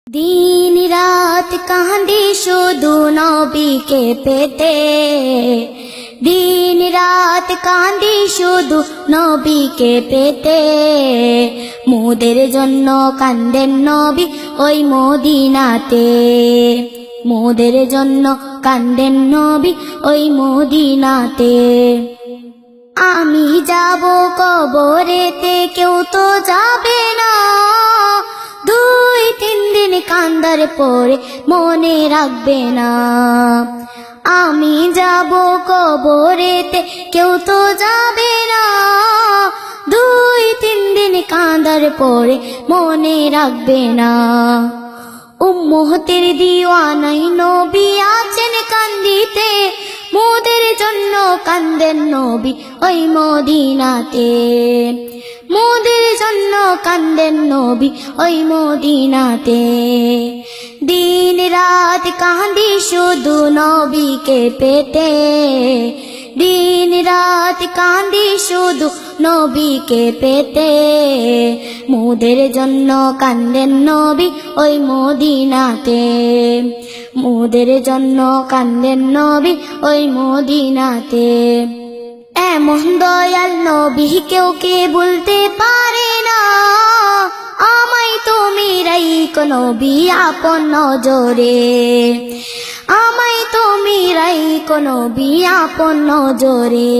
দিন রাত কাঁদি শুধু নবীকে পেতে, দিন রাত কাঁদি শুধু নবীকে পেতে। মোদের জন্য কান্দেন নবী ওই মদিনাতে, মোদের জন্য কান্দেন নবী ওই মদিনাতে। আমি যাব কবরেতে কেউ তো যাবে না, 2-3 দিন কান্দার পরে মনে রাখবে না। আমি যাব কবরেতে কেউ তো যাবে না, 2-3 দিন কান্দার পরে মনে রাখবে না। উম্মতের দিওয়ানাই নবী আছেন কান্দিতে, মোদের জন্য কান্দেন নবী ওই মদিনাতে, মোদের জন্য কান্দেন নবী ওই মদিনাতে। দিন রাত কাঁদি শুধু নবীকে পেতে, দিন রাত কাঁদি শুধু নবীকে পেতে। মোদের জন্য কান্দেন নবী ওই মদিনাতে, মোদের জন্য কান্দেন নবী ওই মদিনাতে। এমন দয়াল নবী কেউ কে বলতে পারে না, আমায় তুমি রাইখো নবী আপন নজরে, আমায় তুমি রাইখো নবী আপন নজরে।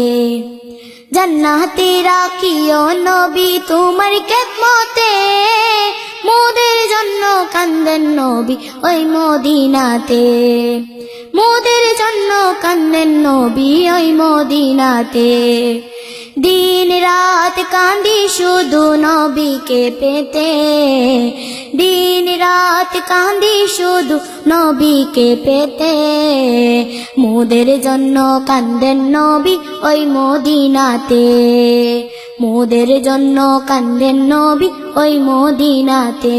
জান্নাতে রাখিও নবী তোমার খেদমতে, মোদের জন্য কান্দেন নবী ওই মদিনাতে, মোদের জন্য কান্দেন নবী ওই মদিনাতে। দিন রাত কাঁদি শুধু নবীকে পেতে, দিন রাত কাঁদি শুধু নবীকে পেতে। মোদের জন্য কান্দেন নবী ওই মদিনাতে, মোদের জন্য কান্দেন নবী ওই মদিনাতে।